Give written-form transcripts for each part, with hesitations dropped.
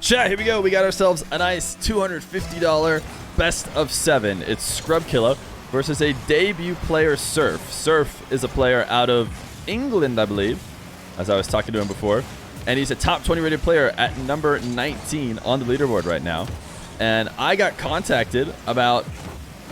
Chat, here we go. We got ourselves a nice $250 best of 7. It's Scrub Killa versus a debut player, Surf. Surf is a player out of England, I believe, as I was talking to him before. And he's a top 20 rated player at number 19 on the leaderboard right now. And I got contacted about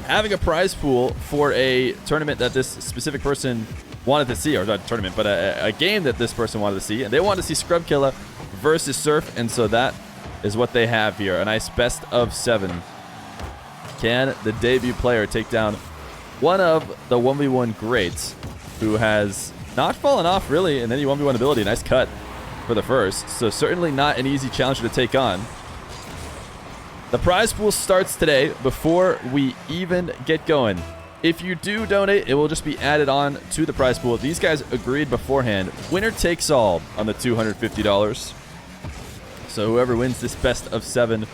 having a prize pool for a tournament that this specific person wanted to see, or not a tournament, but a game that this person wanted to see. And they wanted to see Scrub Killa versus Surf, and so that is what they have here. A nice best of 7. Can the debut player take down one of the 1v1 greats who has not fallen off really in any 1v1 ability? Nice cut for the first. So certainly not an easy challenger to take on. The prize pool starts today before we even get going. If you do donate, it will just be added on to the prize pool. These guys agreed beforehand. Winner takes all on the $250. So whoever wins this best of 7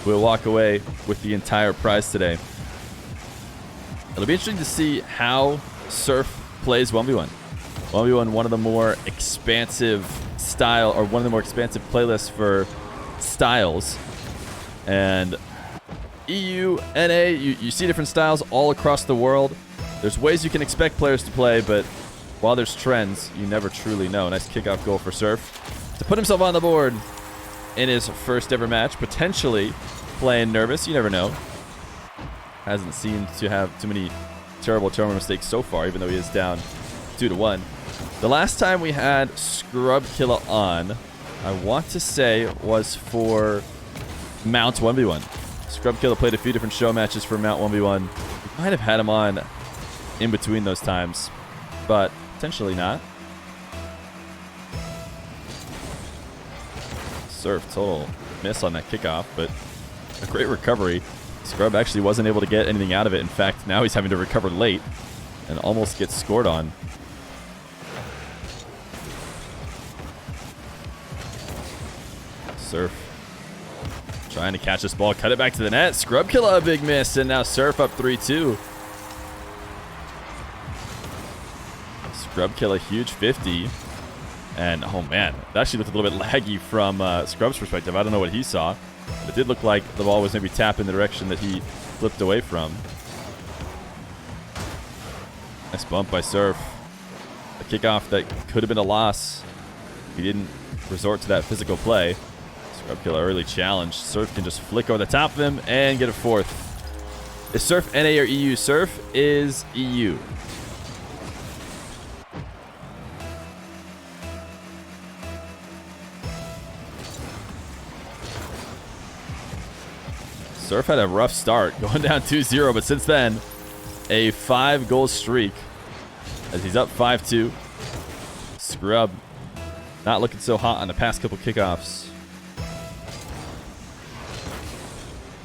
will walk away with the entire prize today. It'll be interesting to see how Surf plays 1v1. 1v1, one of the more expansive style, or one of the more expansive playlists for styles. And EU, NA, you see different styles all across the world. There's ways you can expect players to play, but while there's trends, you never truly know. Nice kickoff goal for Surf to put himself on the board in his first ever match, potentially playing nervous. You never know. Hasn't seemed to have too many terrible mistakes so far, even though he is down 2-1. The last time we had Scrub Killa on, I want to say, was for Mount 1v1. Scrub Killa played a few different show matches for Mount 1v1. We might have had him on in between those times, but potentially not. Surf, total miss on that kickoff, but a great recovery. Scrub actually wasn't able to get anything out of it. In fact, now he's having to recover late and almost gets scored on. Surf trying to catch this ball, cut it back to the net. Scrub Killa, a big miss, and now Surf up 3-2. Scrub Killa, huge 50. And, oh man, that actually looked a little bit laggy from Scrub's perspective. I don't know what he saw. But it did look like the ball was maybe tapped in the direction that he flipped away from. Nice bump by Surf. A kickoff that could have been a loss if he didn't resort to that physical play. Scrub Killa early challenge. Surf can just flick over the top of him and get a fourth. Is Surf NA or EU? Surf is EU. Surf had a rough start, going down 2-0, but since then, a 5-goal streak as he's up 5-2. Scrub not looking so hot on the past couple kickoffs.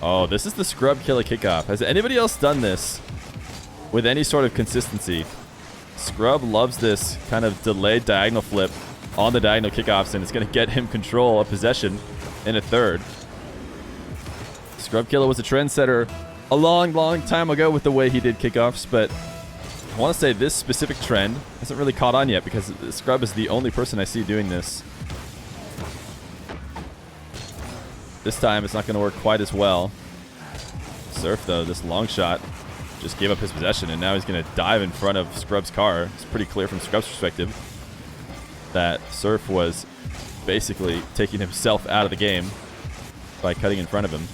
Oh, this is the Scrub Killa kickoff. Has anybody else done this with any sort of consistency? Scrub loves this kind of delayed diagonal flip on the diagonal kickoffs, and it's going to get him control of possession in a third. Scrub Killa was a trendsetter a long time ago with the way he did kickoffs, but I want to say this specific trend hasn't really caught on yet because Scrub is the only person I see doing this. This time it's not going to work quite as well. Surf, though, this long shot just gave up his possession, and now he's going to dive in front of Scrub's car. It's pretty clear from Scrub's perspective that Surf was basically taking himself out of the game by cutting in front of him.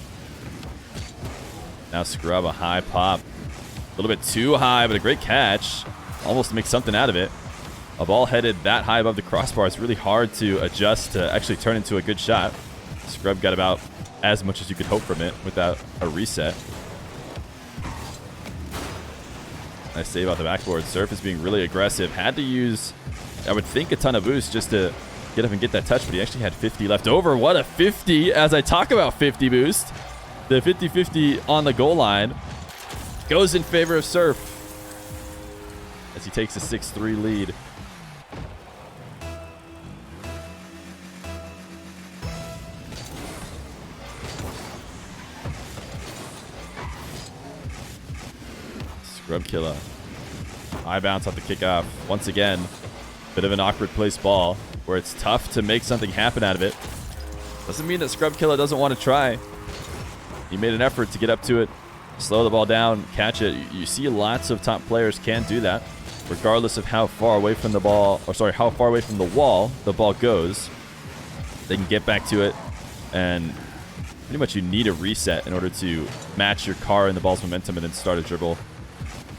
Now Scrub, a high pop. A little bit too high, but a great catch. Almost to make something out of it. A ball headed that high above the crossbar, it's really hard to adjust to actually turn into a good shot. Scrub got about as much as you could hope from it without a reset. Nice save off the backboard. Surf is being really aggressive. Had to use, I would think, a ton of boost just to get up and get that touch, but he actually had 50 left over. What a 50 as I talk about 50 boost. The 50-50 on the goal line goes in favor of Surf as he takes a 6-3 lead. Scrub Killa. High bounce off the kickoff. Once again, bit of an awkward place ball where it's tough to make something happen out of it. Doesn't mean that Scrub Killa doesn't want to try. He made an effort to get up to it, slow the ball down, catch it. You see lots of top players can do that, regardless of how far away from the ball, or sorry, how far away from the wall the ball goes. They can get back to it, and pretty much you need a reset in order to match your car and the ball's momentum and then start a dribble.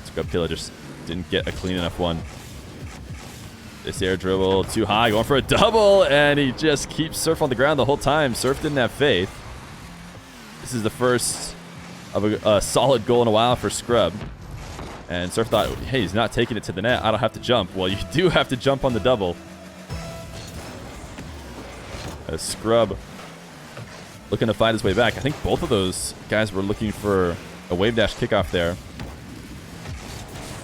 Scrub Killa just didn't get a clean enough one. This air dribble too high, going for a double, and he just keeps Surf on the ground the whole time. Surf didn't have faith. This is the first of a solid goal in a while for Scrub. And Surf thought, hey, he's not taking it to the net. I don't have to jump. Well, you do have to jump on the double. As Scrub looking to find his way back. I think both of those guys were looking for a wave dash kickoff there,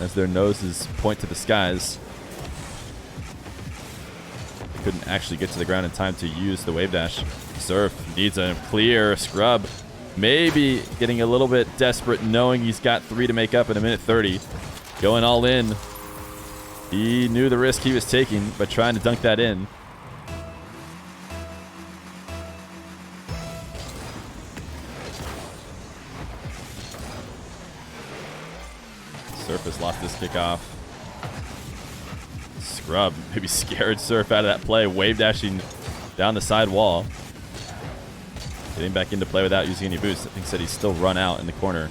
as their noses point to the skies. They couldn't actually get to the ground in time to use the wave dash. Surf needs a clear. Scrub maybe getting a little bit desperate, knowing he's got 3 to make up in a minute 30. Going all in. He knew the risk he was taking, but trying to dunk that in. Surf has lost this kickoff. Scrub maybe scared Surf out of that play, wave dashing down the side wall. Getting back into play without using any boosts. I think said he's still run out in the corner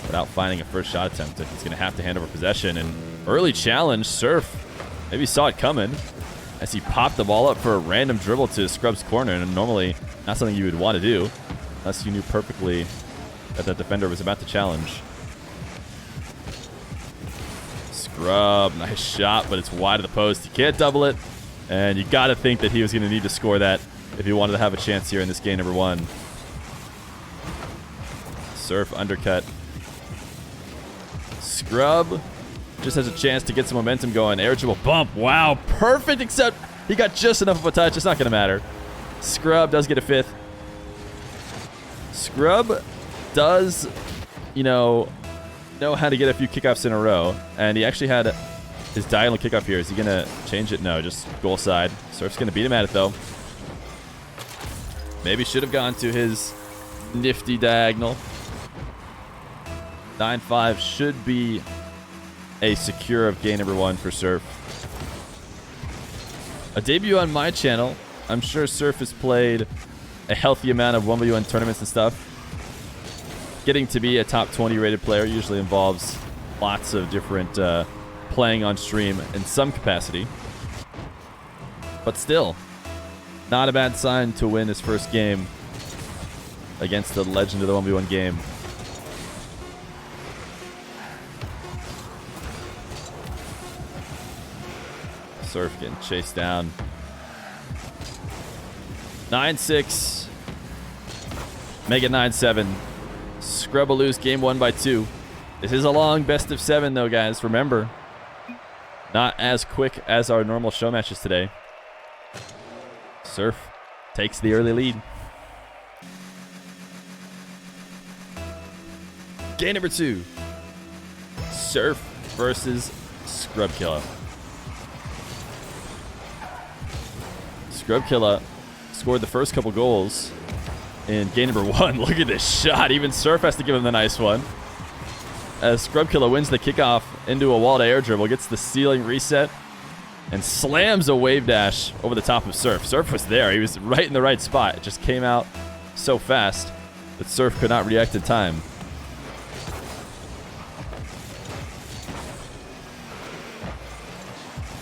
without finding a first shot attempt. He's going to have to hand over possession. And early challenge, Surf maybe saw it coming as he popped the ball up for a random dribble to Scrub's corner. And normally not something you would want to do unless you knew perfectly that the defender was about to challenge. Scrub, nice shot, but it's wide of the post. You can't double it, and you got to think that he was going to need to score that if he wanted to have a chance here in this game number 1. Surf undercut. Scrub just has a chance to get some momentum going. Air dribble bump. Wow, perfect, except he got just enough of a touch. It's not going to matter. Scrub does get a 5th. Scrub does, know how to get a few kickoffs in a row, and he actually had his diagonal kickoff here. Is he gonna change it? No, just goal side. Surf's gonna beat him at it though. Maybe should have gone to his nifty diagonal. 9-5 should be a secure of game number 1 for Surf. A debut on my channel. I'm sure Surf has played a healthy amount of 1v1 tournaments and stuff. Getting to be a top 20 rated player usually involves lots of different playing on stream in some capacity. But still, not a bad sign to win his first game against the legend of the 1v1 game. Surf getting chased down. 9-6. Make it 9-7. Scrub will lose game 1 by 2. This is a long best of 7 though, guys. Remember, not as quick as our normal show matches today. Surf takes the early lead. Game number 2. Surf versus Scrub Killa. Scrub Killa scored the first couple goals in game number 1. Look at this shot. Even Surf has to give him the nice one. As Scrub Killa wins the kickoff into a wall to air dribble, gets the ceiling reset, and slams a wave dash over the top of Surf. Surf was there. He was right in the right spot. It just came out so fast that Surf could not react in time.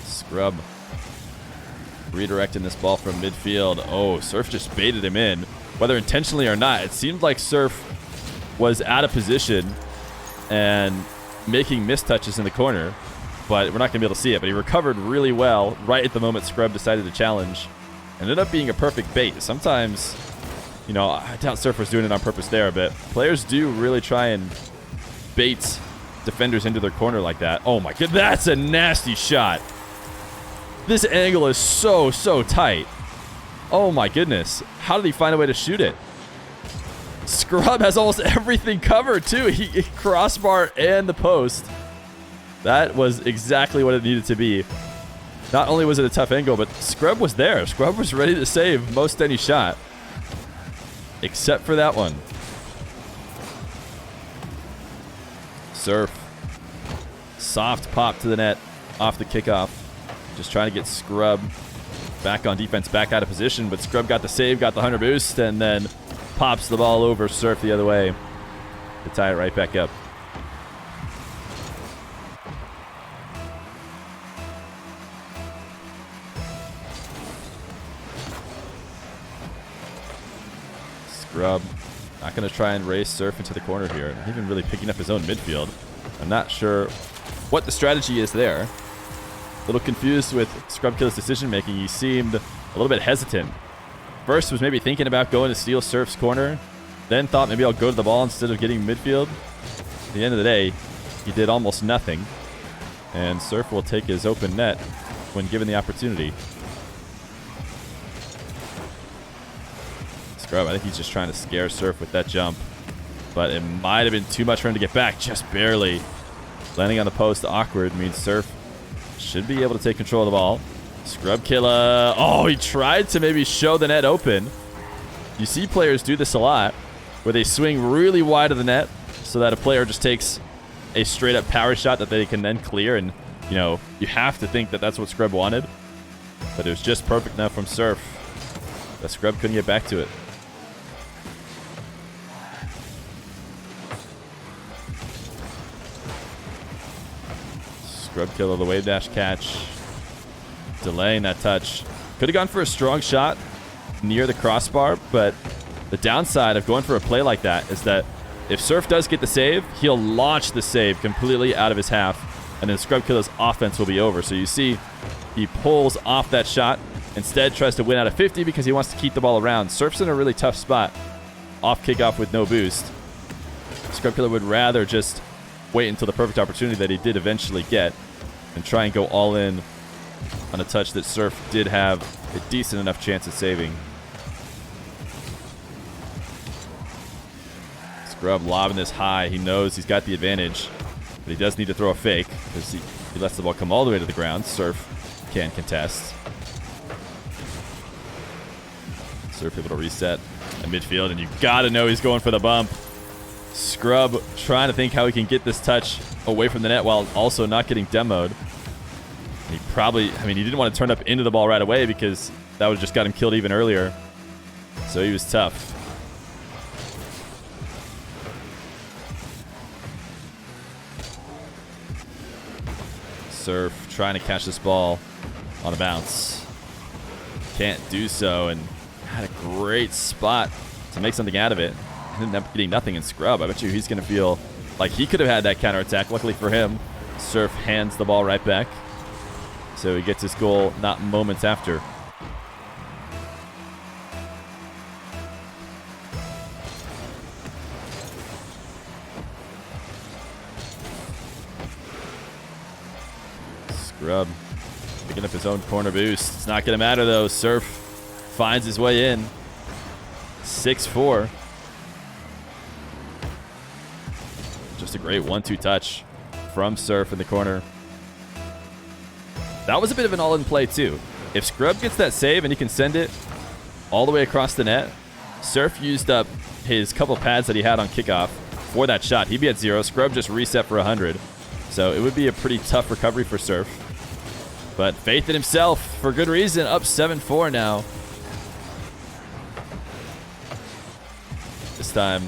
Scrub redirecting this ball from midfield. Oh, Surf just baited him in. Whether intentionally or not, it seemed like Surf was out of position and making mistouches in the corner, but we're not going to be able to see it. But he recovered really well right at the moment Scrub decided to challenge. Ended up being a perfect bait. Sometimes, I doubt Surf was doing it on purpose there, but players do really try and bait defenders into their corner like that. Oh my god, that's a nasty shot. This angle is so tight. Oh my goodness. How did he find a way to shoot it? Scrub has almost everything covered too. He crossbar and the post. That was exactly what it needed to be. Not only was it a tough angle, but Scrub was there. Scrub was ready to save most any shot. except for that one. Surf. Soft pop to the net off the kickoff. Just trying to get Scrub back on defense, back out of position, but Scrub got the save, got the 100 boost, and then pops the ball over Surf the other way to tie it right back up. Scrub not going to try and race Surf into the corner here. Not even really picking up his own midfield. I'm not sure what the strategy is there. A little confused with Scrub Killa's decision making. He seemed a little bit hesitant. First was maybe thinking about going to steal Surf's corner. Then thought maybe I'll go to the ball instead of getting midfield. At the end of the day, he did almost nothing. And Surf will take his open net when given the opportunity. Scrub, I think he's just trying to scare Surf with that jump. But it might have been too much for him to get back, just barely. Landing on the post awkward means Surf should be able to take control of the ball. Scrub Killa. Oh, he tried to maybe show the net open. You see players do this a lot, where they swing really wide of the net so that a player just takes a straight up power shot that they can then clear. And, you know, you have to think that that's what Scrub wanted. But it was just perfect enough from Surf that Scrub couldn't get back to it. Scrub Killa, the wave dash catch. Delaying that touch. Could have gone for a strong shot near the crossbar, but the downside of going for a play like that is that if Surf does get the save, he'll launch the save completely out of his half, and then Scrub Killa's offense will be over. So you see he pulls off that shot, instead tries to win out of 50 because he wants to keep the ball around. Surf's in a really tough spot. Off kickoff with no boost. Scrub Killa would rather just wait until the perfect opportunity that he did eventually get and try and go all in on a touch that Surf did have a decent enough chance of saving. Scrub lobbing this high. He knows he's got the advantage, but he does need to throw a fake because he lets the ball come all the way to the ground. Surf can contest. Surf able to reset at midfield, and you gotta know he's going for the bump. Scrub trying to think how he can get this touch away from the net while also not getting demoed. He probably, I mean, he didn't want to turn up into the ball right away because that would have just got him killed even earlier. So he was tough. Surf trying to catch this ball on a bounce. Can't do so, and had a great spot to make something out of it. Ended up getting nothing in Scrub. I bet you he's going to feel like he could have had that counterattack. Luckily for him, Surf hands the ball right back. So he gets his goal not moments after. Scrub picking up his own corner boost. It's not going to matter though. Surf finds his way in. 6-4. Just a great 1-2 touch from Surf in the corner. That was a bit of an all-in play too. If Scrub gets that save and he can send it all the way across the net, Surf used up his couple pads that he had on kickoff for that shot. He'd be at 0. Scrub just reset for 100. So it would be a pretty tough recovery for Surf. But faith in himself for good reason. Up 7-4 now. This time,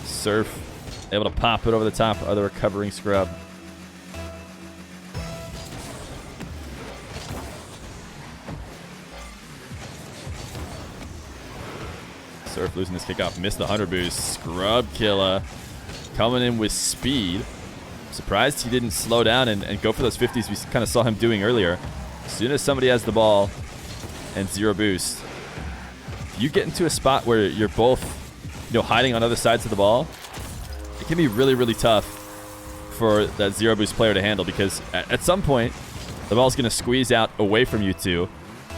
Surf able to pop it over the top of the recovering Scrub. Surf losing his kickoff, missed the 100 boost. Scrub Killa coming in with speed. Surprised he didn't slow down and go for those 50s we kind of saw him doing earlier. As soon as somebody has the ball and 0 boost, if you get into a spot where you're both, you know, hiding on other sides of the ball, it can be really, really tough for that 0 boost player to handle because at some point, the ball's going to squeeze out away from you two,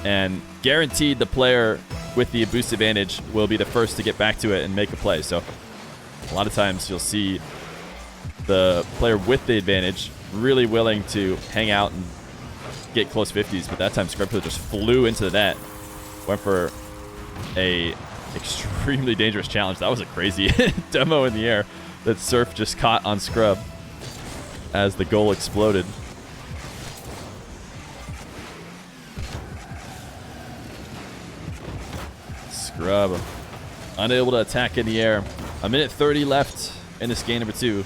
and guaranteed the player with the boost advantage will be the first to get back to it and make a play. So a lot of times you'll see the player with the advantage really willing to hang out and get close 50s, but that time Scrub Killa just flew into the net, went for a Extremely dangerous challenge. That was a crazy demo in the air that Surf just caught on Scrub as the goal exploded. Scrub unable to attack in the air. A minute 30 left in this game number 2.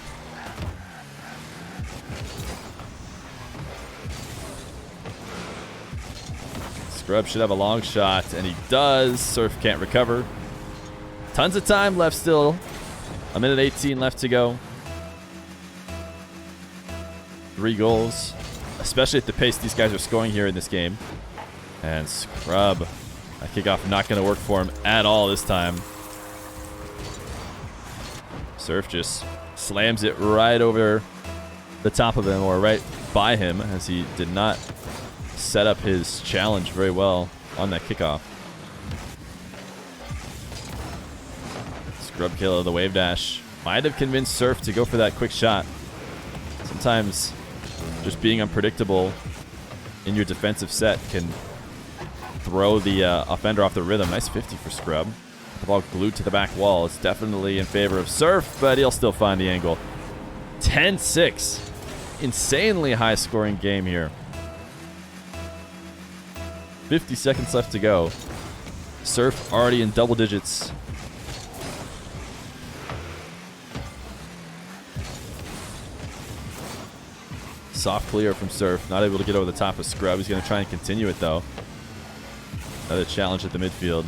Scrub should have a long shot, and he does. Surf can't recover. Tons of time left still. A minute 18 left to go. 3 goals, especially at the pace these guys are scoring here in this game. And Scrub, that kickoff not going to work for him at all this time. Surf just slams it right over the top of him, or right by him, as he did not set up his challenge very well on that kickoff. Scrub Killa, the wave dash, might have convinced Surf to go for that quick shot. Sometimes just being unpredictable in your defensive set can throw the offender off the rhythm. Nice 50 for Scrub. The ball glued to the back wall. It's definitely in favor of Surf, but he'll still find the angle. 10-6. Insanely high scoring game here. 50 seconds left to go. Surf already in double digits. Soft clear from Surf. Not able to get over the top of Scrub. He's going to try and continue it, though. Another challenge at the midfield.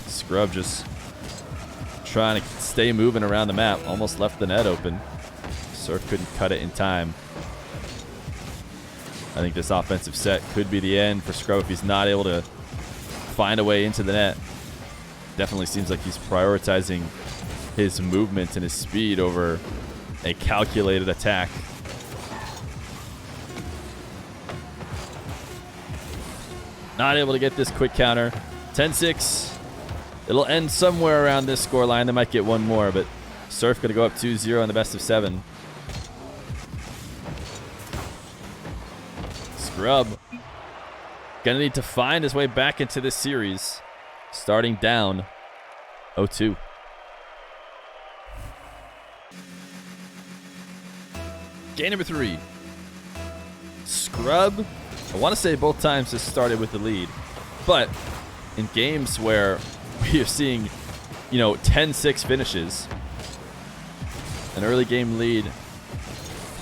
Scrub just trying to stay moving around the map. Almost left the net open. Surf couldn't cut it in time. I think this offensive set could be the end for Scrub if he's not able to find a way into the net. Definitely seems like he's prioritizing his movement and his speed over a calculated attack. Not able to get this quick counter. 10-6. It'll end somewhere around this scoreline. They might get one more, but Surf going to go up 2-0 in the best of 7. Scrub going to need to find his way back into this series, starting down 0-2. Game number 3. Scrub, I want to say both times has started with the lead, but in games where we are seeing, 10-6 finishes, an early game lead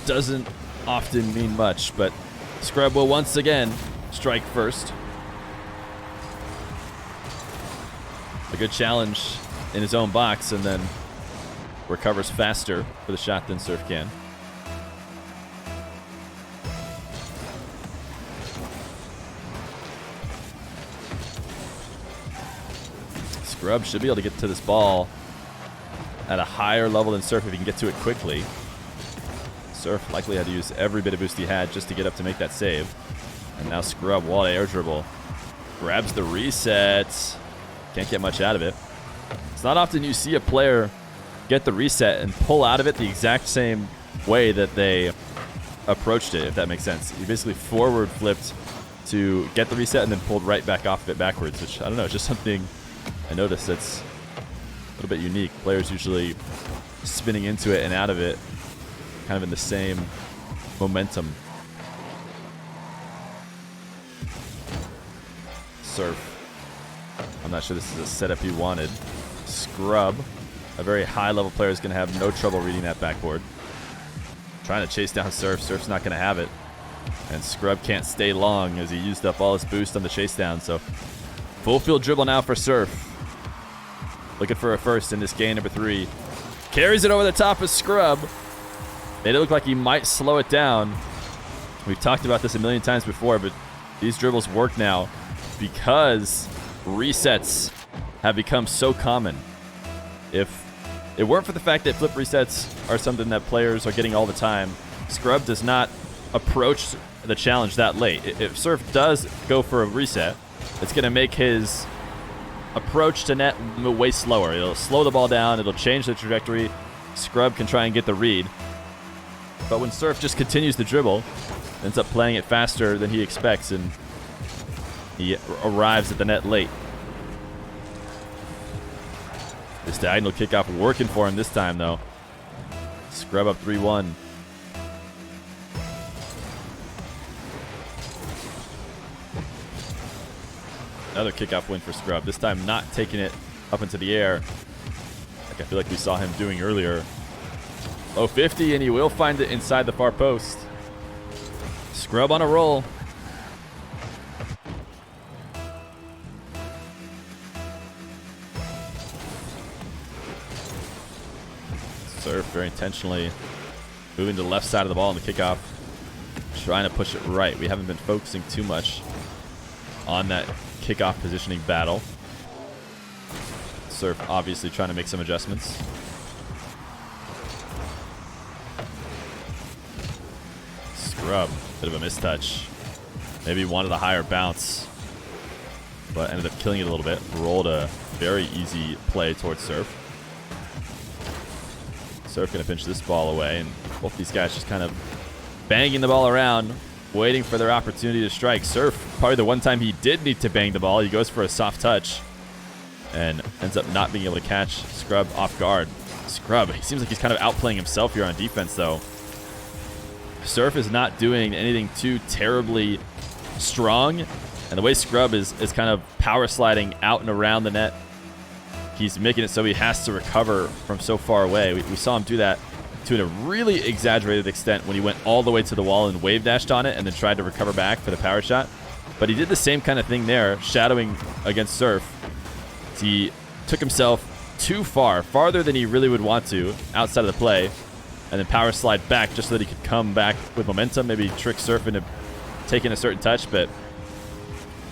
doesn't often mean much, but Scrub will once again strike first. A good challenge in his own box, and then recovers faster for the shot than Surf can. Scrub should be able to get to this ball at a higher level than Surf if he can get to it quickly. Surf likely had to use every bit of boost he had just to get up to make that save. And now Scrub, wall air dribble, grabs the reset. Can't get much out of it. It's not often you see a player get the reset and pull out of it the exact same way that they approached it, if that makes sense. He basically forward flipped to get the reset and then pulled right back off of it backwards, which, I don't know, it's just something I noticed that's a little bit unique. Players usually spinning into it and out of it kind of in the same momentum. Surf. I'm not sure this is a setup he wanted. Scrub, a very high-level player, is going to have no trouble reading that backboard. Trying to chase down Surf. Surf's not going to have it. And Scrub can't stay long as he used up all his boost on the chase down. So full field dribble now for Surf. Looking for a first in this game number 3. Carries it over the top of Scrub. Made it look like he might slow it down. We've talked about this a million times before, but these dribbles work now because resets have become so common. If it weren't for the fact that flip resets are something that players are getting all the time, Scrub does not approach the challenge that late. If Surf does go for a reset, it's going to make his approach to net way slower. It'll slow the ball down. It'll change the trajectory. Scrub can try and get the read. But when Surf just continues the dribble, ends up playing it faster than he expects, and he arrives at the net late. This diagonal kickoff working for him this time, though. Scrub up 3-1. Another kickoff win for Scrub. This time not taking it up into the air like I feel like we saw him doing earlier. Low 50, and he will find it inside the far post. Scrub on a roll. Surf very intentionally moving to the left side of the ball in the kickoff, trying to push it right. We haven't been focusing too much on that kickoff positioning battle. Surf obviously trying to make some adjustments. Scrub, bit of a mistouch. Maybe wanted a higher bounce, but ended up killing it a little bit. Rolled a very easy play towards Surf. Surf gonna pinch this ball away, and both these guys just kind of banging the ball around, waiting for their opportunity to strike. Surf, probably the one time he did need to bang the ball, he goes for a soft touch and ends up not being able to catch Scrub off guard. Scrub, he seems like he's kind of outplaying himself here on defense, though. Surf is not doing anything too terribly strong, and the way Scrub is kind of power sliding out and around the net, he's making it so he has to recover from so far away. We saw him do that to a really exaggerated extent when he went all the way to the wall and wave dashed on it and then tried to recover back for the power shot. But he did the same kind of thing there, shadowing against Surf. He took himself too far, farther than he really would want to, outside of the play, and then power slide back just so that he could come back with momentum, maybe trick Surf into taking a certain touch. But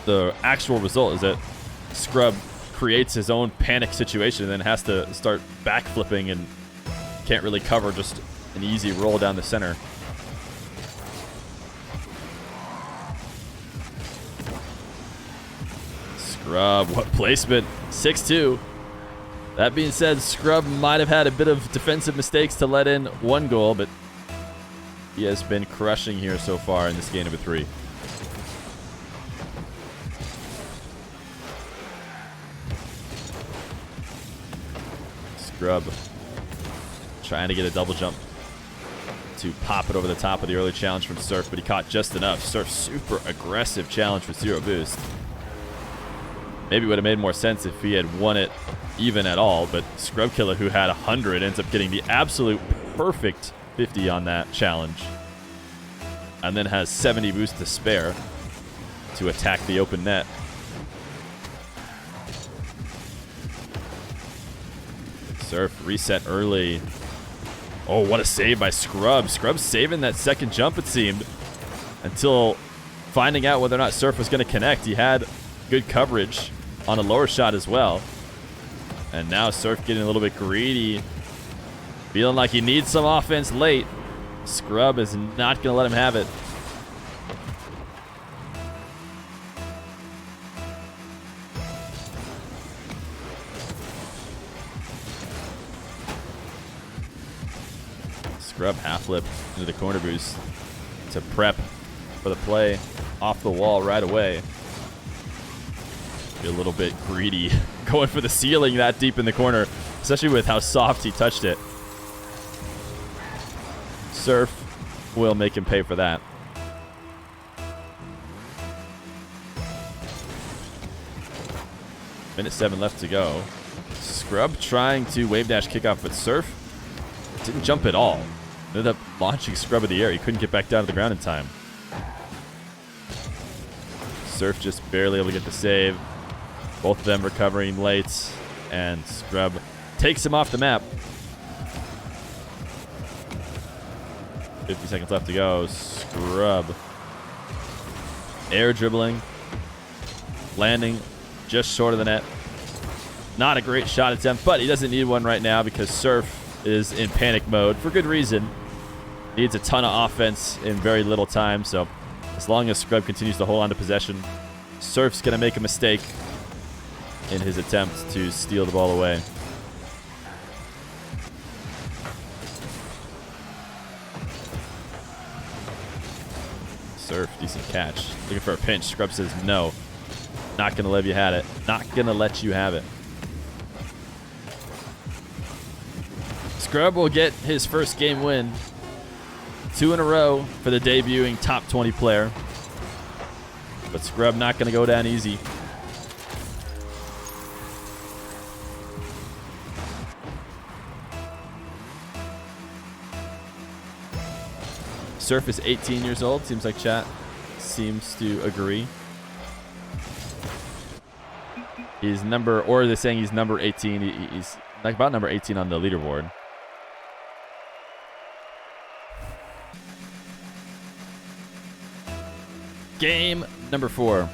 the actual result is that Scrub creates his own panic situation and then has to start backflipping and can't really cover just an easy roll down the center. Scrub, what placement? 6-2. That being said, Scrub might have had a bit of defensive mistakes to let in one goal, but he has been crushing here so far in this game number 3. Scrub trying to get a double jump to pop it over the top of the early challenge from Surf, but he caught just enough. Surf, super aggressive challenge with 0 boost. Maybe it would have made more sense if he had won it even at all, but Scrub Killa, who had 100, ends up getting the absolute perfect 50 on that challenge, and then has 70 boost to spare to attack the open net. Surf reset early. Oh, what a save by Scrub. Scrub saving that second jump, it seemed, until finding out whether or not Surf was going to connect. He had good coverage on a lower shot as well. And now Surf getting a little bit greedy, feeling like he needs some offense late. Scrub is not going to let him have it. Scrub half flip into the corner boost to prep for the play off the wall right away. Be a little bit greedy going for the ceiling that deep in the corner, especially with how soft he touched it. Surf will make him pay for that. Minute 7 left to go. Scrub trying to wave dash kickoff, but Surf didn't jump at all. Ended up launching Scrub in the air. He couldn't get back down to the ground in time. Surf just barely able to get the save. Both of them recovering late, and Scrub takes him off the map. 50 seconds left to go. Scrub air dribbling, landing just short of the net. Not a great shot attempt, but he doesn't need one right now because Surf is in panic mode for good reason. Needs a ton of offense in very little time, so as long as Scrub continues to hold on to possession, Surf's going to make a mistake in his attempt to steal the ball away. Surf, decent catch. Looking for a pinch. Scrub says no. Not going to let you have it. Not going to let you have it. Scrub will get his first game win. 2 in a row for the debuting top 20 player. But Scrub not going to go down easy. Surf is 18 years old. Seems like chat seems to agree. He's they're saying he's number 18. He's like about number 18 on the leaderboard. Game number 4.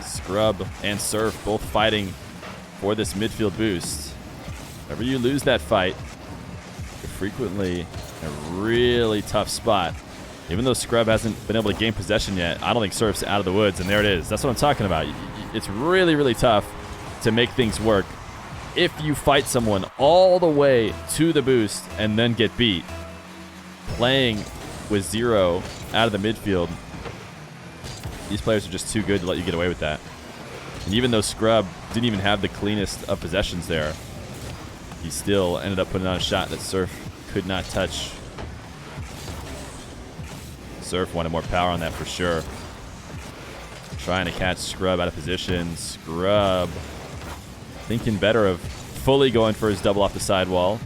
Scrub and Surf both fighting for this midfield boost. Whenever you lose that fight, you're frequently in a really tough spot. Even though Scrub hasn't been able to gain possession yet, I don't think Surf's out of the woods, and there it is. That's what I'm talking about. It's really, really tough to make things work if you fight someone all the way to the boost and then get beat. Playing with 0 out of the midfield, these players are just too good to let you get away with that. And even though Scrub didn't even have the cleanest of possessions there, he still ended up putting on a shot that Surf could not touch. Surf wanted more power on that for sure. Trying to catch Scrub out of position. Scrub thinking better of fully going for his double off the sidewall.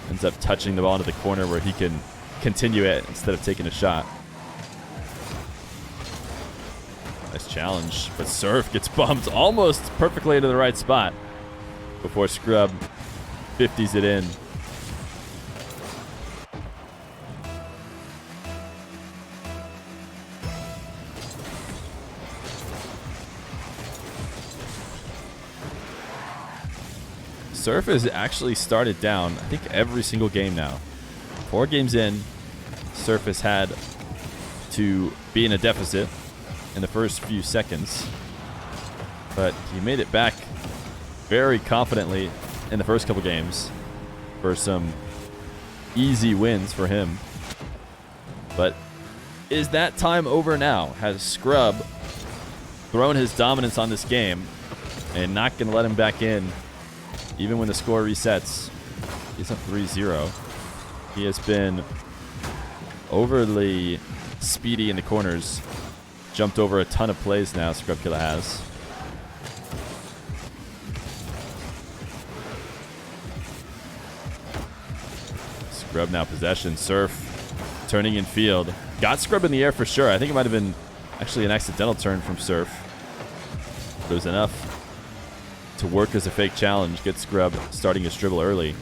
Ends up touching the ball into the corner where he can continue it instead of taking a shot. Nice challenge, but Surf gets bumped almost perfectly into the right spot before Scrub 50s it in. Surf has actually started down, I think, every single game now. 4 games in, Surf has had to be in a deficit in the first few seconds. But he made it back very confidently in the first couple games for some easy wins for him. But is that time over now? Has Scrub thrown his dominance on this game and not going to let him back in even when the score resets? He's up 3-0. He has been overly speedy in the corners. Jumped over a ton of plays now, Scrub Killa has. Scrub now possession. Surf turning in field. Got Scrub in the air for sure. I think it might have been actually an accidental turn from Surf. But it was enough to work as a fake challenge. Get Scrub starting his dribble early.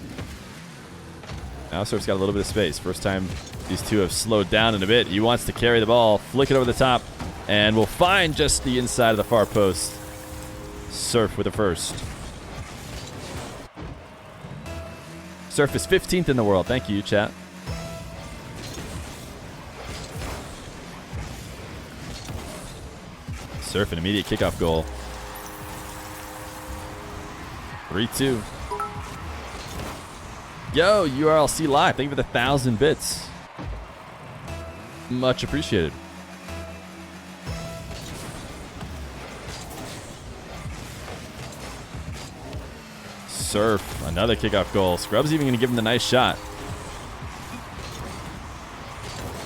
Now Surf's got a little bit of space. First time these two have slowed down in a bit. He wants to carry the ball, flick it over the top, and will find just the inside of the far post. Surf with a first. Surf is 15th in the world. Thank you, chat. Surf an immediate kickoff goal. 3-2. Yo, URLC Live. Thank you for the 1,000 bits. Much appreciated. Surf, another kickoff goal. Scrub's even going to give him the nice shot.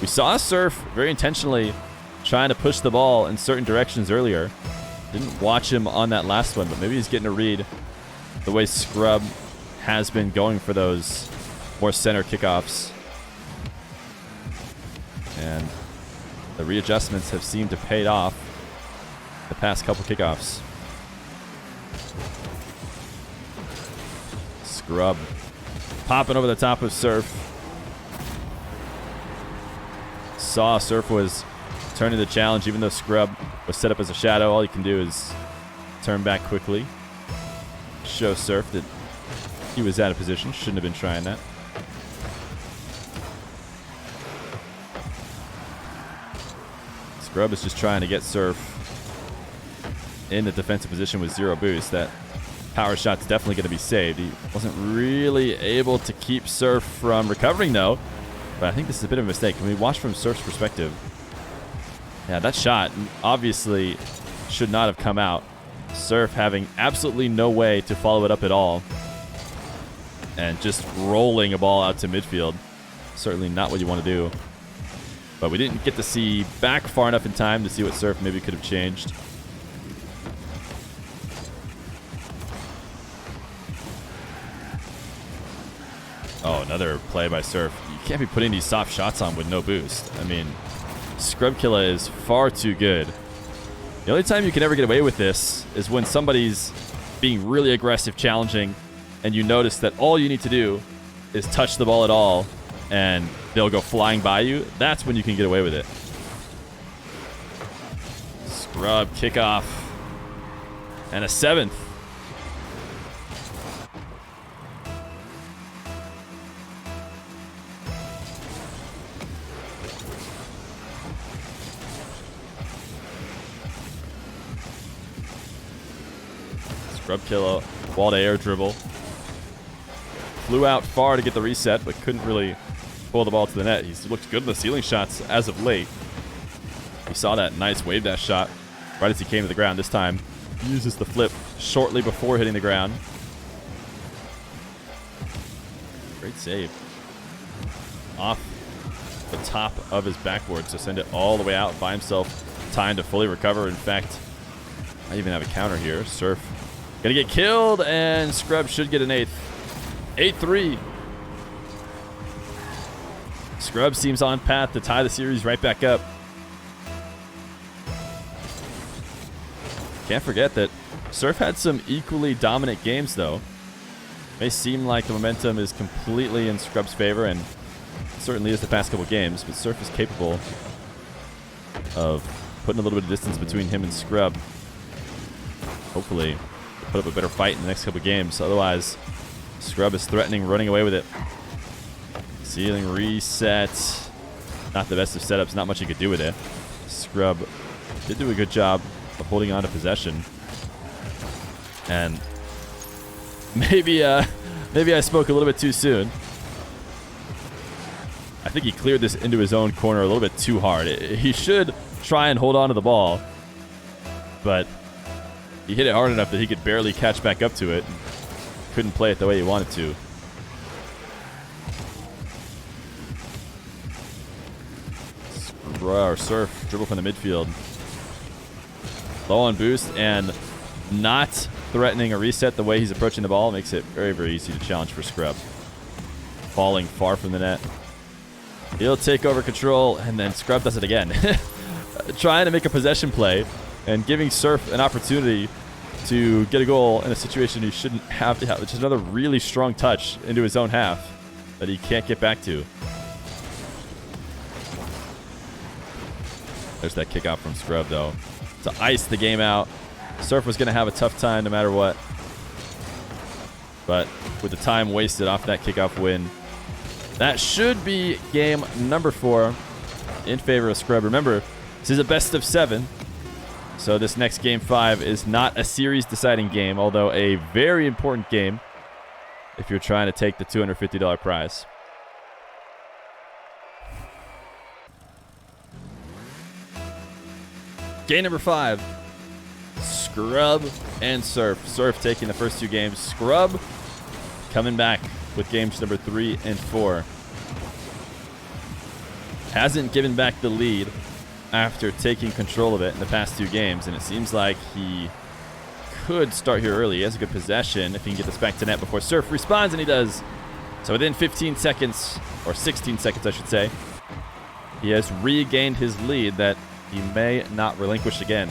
We saw Surf very intentionally trying to push the ball in certain directions earlier. Didn't watch him on that last one, but maybe he's getting a read the way Scrub has been going for those more center kickoffs. And the readjustments have seemed to pay off the past couple kickoffs. Scrub popping over the top of Surf. Saw Surf was turning the challenge, even though Scrub was set up as a shadow. All he can do is turn back quickly. Show Surf that he was out of position. Shouldn't have been trying that. Scrub is just trying to get Surf in the defensive position with 0 boost. That power shot's definitely going to be saved. He wasn't really able to keep Surf from recovering, though. But I think this is a bit of a mistake. When we watch from Surf's perspective, yeah, that shot obviously should not have come out. Surf having absolutely no way to follow it up at all. And just rolling a ball out to midfield. Certainly not what you want to do. But we didn't get to see back far enough in time to see what Surf maybe could have changed. Oh, another play by Surf. You can't be putting these soft shots on with no boost. I mean, Scrub Killa is far too good. The only time you can ever get away with this is when somebody's being really aggressive, challenging, and you notice that all you need to do is touch the ball at all, and they'll go flying by you. That's when you can get away with it. Scrub kickoff. And a 7th. Scrub Killa, wall to air dribble. Flew out far to get the reset, but couldn't really pull the ball to the net. He's looked good in the ceiling shots as of late. We saw that nice wave dash shot right as he came to the ground. This time, he uses the flip shortly before hitting the ground. Great save. Off the top of his backboard to send it all the way out. Buy himself time to fully recover. In fact, I even have a counter here. Surf gonna get killed, and Scrub should get an 8th. 8-3. Scrub seems on path to tie the series right back up. Can't forget that Surf had some equally dominant games, though. May seem like the momentum is completely in Scrub's favor, and certainly is the past couple games, but Surf is capable of putting a little bit of distance between him and Scrub. Hopefully, put up a better fight in the next couple games. Otherwise, Scrub is threatening running away with it. Ceiling reset. Not the best of setups. Not much he could do with it. Scrub did do a good job of holding on to possession. And maybe I spoke a little bit too soon. I think he cleared this into his own corner a little bit too hard. He should try and hold on to the ball, but he hit it hard enough that he could barely catch back up to it. Couldn't play it the way he wanted to. Surf dribble from the midfield. Low on boost and not threatening a reset the way he's approaching the ball makes it very, very easy to challenge for Scrub. Falling far from the net. He'll take over control, and then Scrub does it again. Trying to make a possession play and giving Surf an opportunity to get a goal in a situation he shouldn't have to have, which is another really strong touch into his own half that he can't get back to. There's that kickoff from Scrub, though, to ice the game out. Surf was going to have a tough time no matter what. But with the time wasted off that kickoff win, that should be game number 4 in favor of Scrub. Remember, this is a best of 7. So this next game 5 is not a series deciding game, although a very important game if you're trying to take the $250 prize. Game number 5, Scrub and Surf. Surf taking the first 2 games. Scrub coming back with games number 3 and 4. Hasn't given back the lead after taking control of it in the past 2 games, and it seems like he could start here early. He has a good possession if he can get this back to net before Surf responds, and he does. So within 15 seconds, or 16 seconds I should say, he has regained his lead that he may not relinquish again.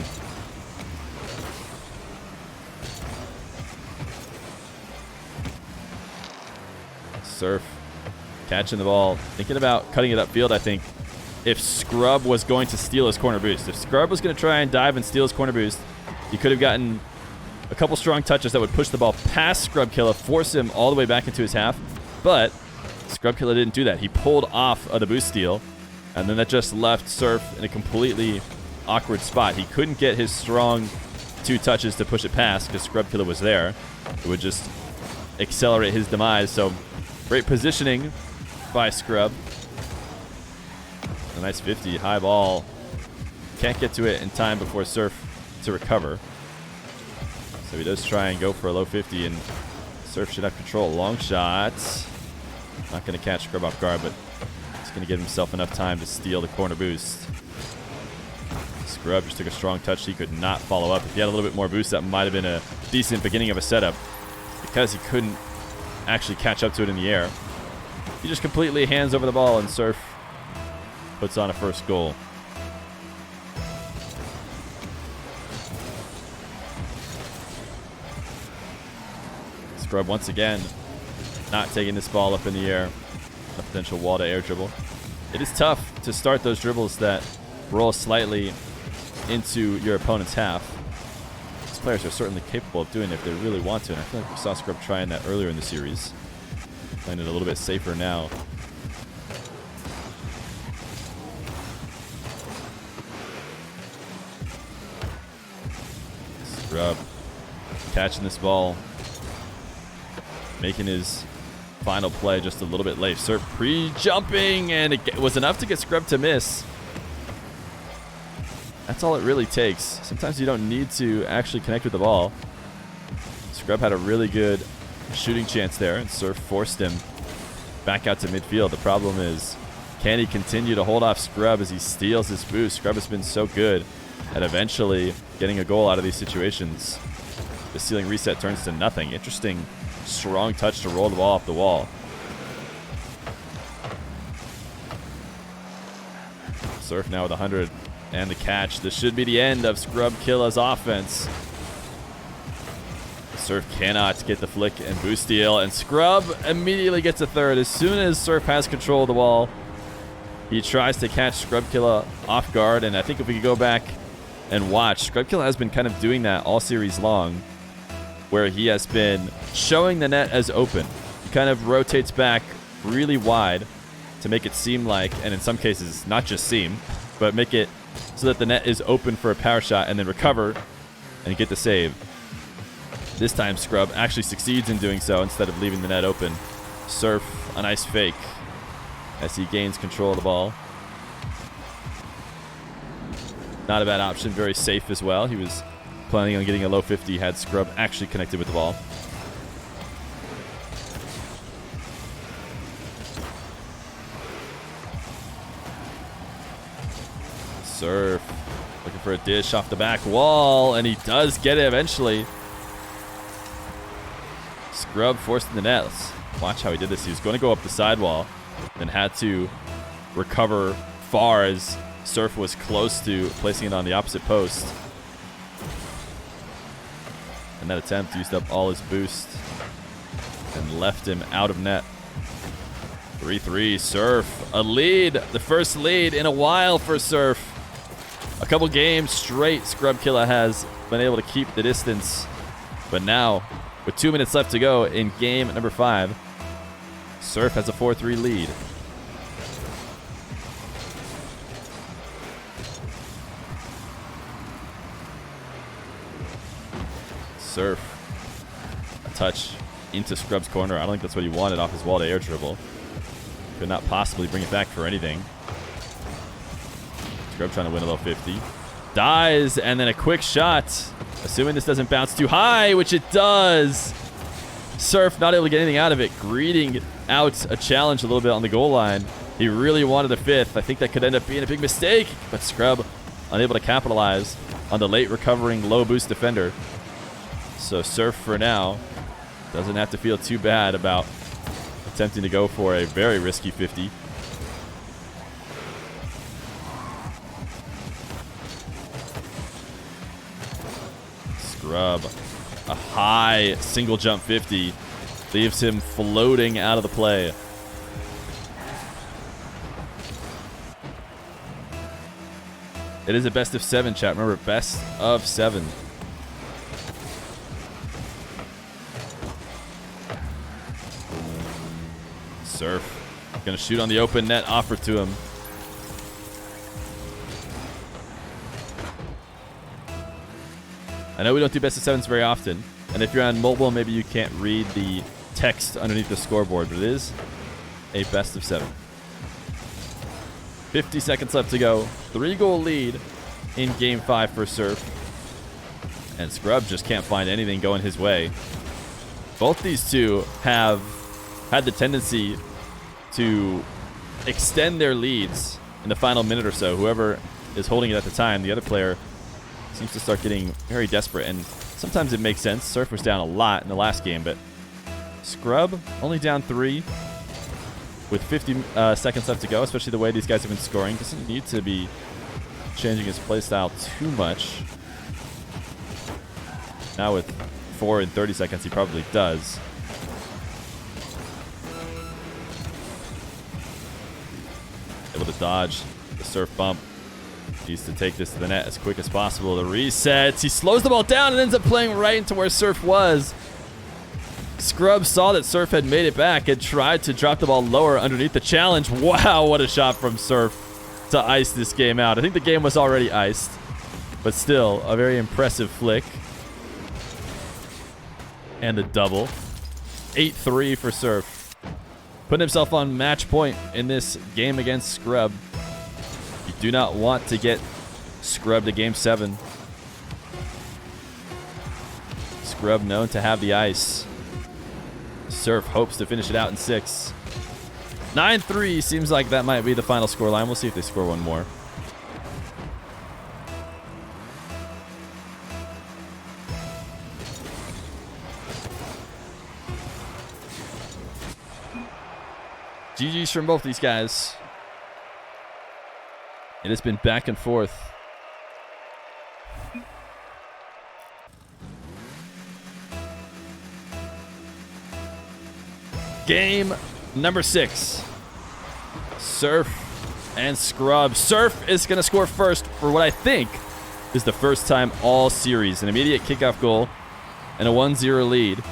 Surf catching the ball, thinking about cutting it upfield, I think. If Scrub was going to steal his corner boost. If Scrub was going to try and dive and steal his corner boost, he could have gotten a couple strong touches that would push the ball past Scrub Killa, force him all the way back into his half. But Scrub Killa didn't do that. He pulled off of the boost steal, and then that just left Surf in a completely awkward spot. He couldn't get his strong 2 touches to push it past because Scrub Killa was there. It would just accelerate his demise. So great positioning by Scrub. A nice 50 high ball. Can't get to it in time before Surf to recover. So he does try and go for a low 50, and Surf should have control. Long shot. Not going to catch Scrub off guard, but he's going to give himself enough time to steal the corner boost. Scrub just took a strong touch. He could not follow up. If he had a little bit more boost, that might have been a decent beginning of a setup. Because he couldn't actually catch up to it in the air, he just completely hands over the ball, and Surf puts on a first goal. Scrub once again not taking this ball up in the air. A potential wall to air dribble. It is tough to start those dribbles that roll slightly into your opponent's half. These players are certainly capable of doing it if they really want to, and I feel like we saw Scrub trying that earlier in the series. Playing it a little bit safer now. Scrub catching this ball, making his final play just a little bit late. Surf pre-jumping, and it was enough to get Scrub to miss. That's all it really takes. Sometimes you don't need to actually connect with the ball. Scrub had a really good shooting chance there, and Surf forced him back out to midfield. The problem is, can he continue to hold off Scrub as he steals his boost? Scrub has been so good at eventually getting a goal out of these situations. The ceiling reset turns to nothing. Interesting, strong touch to roll the ball off the wall. Surf now with 100 and the catch. This should be the end of Scrub Killa's offense. Surf cannot get the flick and boost steal, and Scrub immediately gets a third. As soon as Surf has control of the ball, he tries to catch Scrub Killa off guard, and I think if we could go back and watch, Scrub Killa has been kind of doing that all series long, where he has been showing the net as open. He kind of rotates back really wide to make it seem like, and in some cases not just seem, but make it so that the net is open for a power shot, and then recover and get the save. This time Scrub actually succeeds in doing so instead of leaving the net open. Surf a nice fake as he gains control of the ball. Not a bad option, very safe as well. He was planning on getting a low 50 had Scrub actually connected with the ball. Surf looking for a dish off the back wall, and he does get it eventually. Scrub forced the net. Let's watch how he did this. He was going to go up the sidewall, then had to recover far as Surf was close to placing it on the opposite post. And that attempt used up all his boost and left him out of net. 3-3, Surf, a lead. The first lead in a while for Surf. A couple games straight, Scrub Killa has been able to keep the distance. But now, with 2 minutes left to go in game number 5, Surf has a 4-3 lead. Surf, a touch into Scrub's corner. I don't think that's what he wanted off his wall to air dribble. Could not possibly bring it back for anything. Scrub trying to win a low 50. Dies, and then a quick shot. Assuming this doesn't bounce too high, which it does. Surf not able to get anything out of it. Greeting out a challenge a little bit on the goal line. He really wanted a fifth. I think that could end up being a big mistake, but Scrub unable to capitalize on the late recovering low boost defender. So Surf for now doesn't have to feel too bad about attempting to go for a very risky 50. Scrub, a high single jump 50, leaves him floating out of the play. It is a best of 7, chat. Remember, best of 7. Surf gonna shoot on the open net offered to him. I know we don't do best of 7s very often, and if you're on mobile, maybe you can't read the text underneath the scoreboard, but it is a best of 7. 50 seconds left to go. 3-goal lead in game 5 for Surf. And Scrub just can't find anything going his way. Both these two have had the tendency to extend their leads in the final minute or so. Whoever is holding it at the time, the other player seems to start getting very desperate. And sometimes it makes sense. Surf was down a lot in the last game, but Scrub only down 3 with 50 seconds left to go, especially the way these guys have been scoring. Doesn't need to be changing his playstyle too much. Now with 4 and 30 seconds, he probably does. Able to dodge the Surf bump. Needs to take this to the net as quick as possible. The resets. He slows the ball down and ends up playing right into where Surf was. Scrub saw that Surf had made it back and tried to drop the ball lower underneath the challenge. Wow, what a shot from Surf to ice this game out. I think the game was already iced, but still a very impressive flick. And a double. 8-3 for Surf. Putting himself on match point in this game against Scrub. You do not want to get Scrub to game 7. Scrub known to have the ice. Surf hopes to finish it out in 6. 9-3 seems like that might be the final scoreline. We'll see if they score one more. GG's from both these guys. It has been back and forth. Game number 6. Surf and Scrub. Surf is going to score first for what I think is the first time all series. An immediate kickoff goal and a 1-0 lead.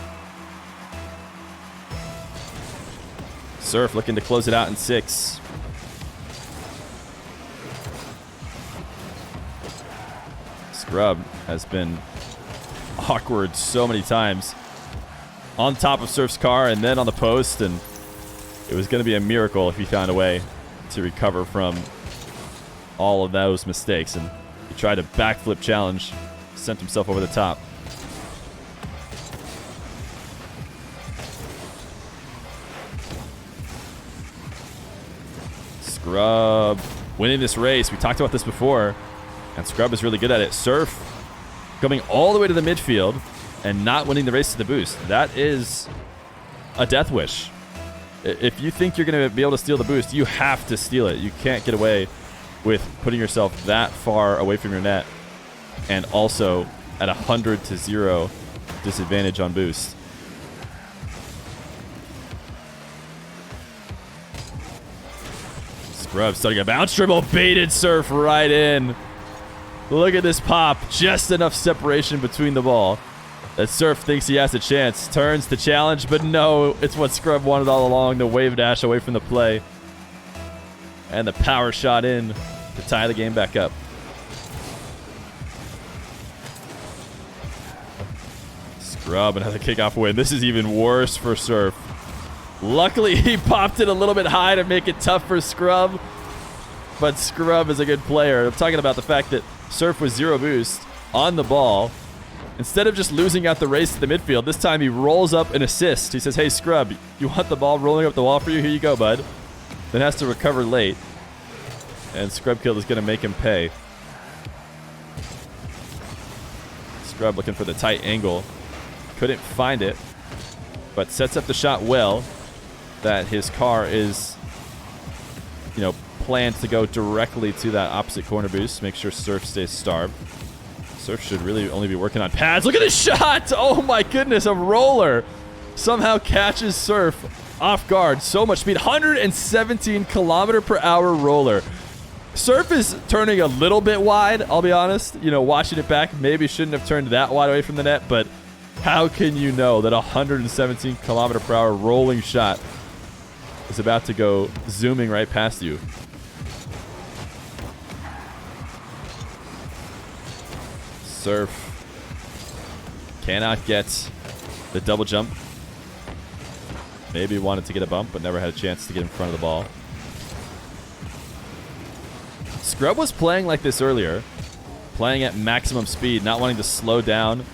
Surf looking to close it out in 6. Scrub has been awkward so many times. On top of Surf's car and then on the post, and it was going to be a miracle if he found a way to recover from all of those mistakes. And he tried a backflip challenge, sent himself over the top. Scrub winning this race. We talked about this before, and Scrub is really good at it. Surf coming all the way to the midfield and not winning the race to the boost. That is a death wish. If you think you're going to be able to steal the boost, you have to steal it. You can't get away with putting yourself that far away from your net and also at 100-0 disadvantage on boost. Scrub starting a bounce dribble, baited Surf right in. Look at this pop. Just enough separation between the ball that Surf thinks he has a chance. Turns to challenge, but no, it's what Scrub wanted all along. The wave dash away from the play. And the power shot in to tie the game back up. Scrub, another kickoff win. This is even worse for Surf. Luckily, he popped it a little bit high to make it tough for Scrub. But Scrub is a good player. I'm talking about the fact that Surf was 0 boost on the ball. Instead of just losing out the race to the midfield, this time he rolls up an assist. He says, hey, Scrub, you want the ball rolling up the wall for you? Here you go, bud. Then has to recover late. And Scrub Killa is going to make him pay. Scrub looking for the tight angle. Couldn't find it, but sets up the shot well. That his car is, planned to go directly to that opposite corner boost. Make sure Surf stays starved. Surf should really only be working on pads. Look at this shot! Oh my goodness, a roller somehow catches Surf off guard. So much speed. 117 km/h roller. Surf is turning a little bit wide, I'll be honest. Watching it back, maybe shouldn't have turned that wide away from the net, but how can you know that 117 km/h rolling shot is about to go zooming right past you? Surf cannot get the double jump. Maybe wanted to get a bump, but never had a chance to get in front of the ball. Scrub was playing like this earlier. playing at maximum speed, not wanting to slow down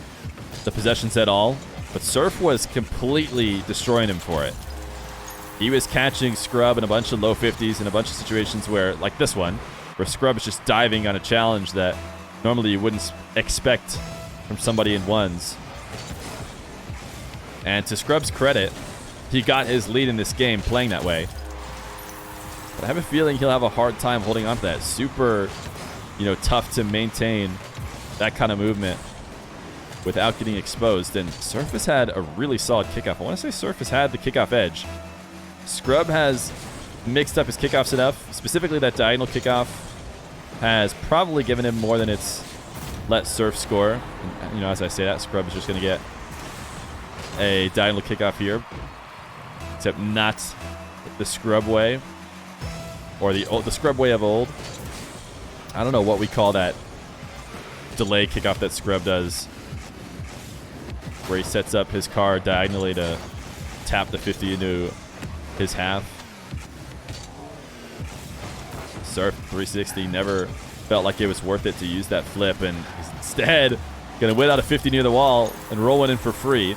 the possessions at all. But Surf was completely destroying him for it. He was catching Scrub in a bunch of low 50s in a bunch of situations where, like this one, where Scrub is just diving on a challenge that normally you wouldn't expect from somebody in ones. And to Scrub's credit, he got his lead in this game playing that way. But I have a feeling he'll have a hard time holding on to that. Super, tough to maintain that kind of movement without getting exposed. And Surf has had a really solid kickoff. I want to say Surf has had the kickoff edge. Scrub has mixed up his kickoffs enough. Specifically, that diagonal kickoff has probably given him more than it's let Surf score. And, as I say that, Scrub is just going to get a diagonal kickoff here. Except not the Scrub way. Or the Scrub way of old. I don't know what we call that delay kickoff that Scrub does, where he sets up his car diagonally to tap the 50 into his half. Surf 360 never felt like it was worth it to use that flip, and he's instead going to win out a 50 near the wall and roll one in for free.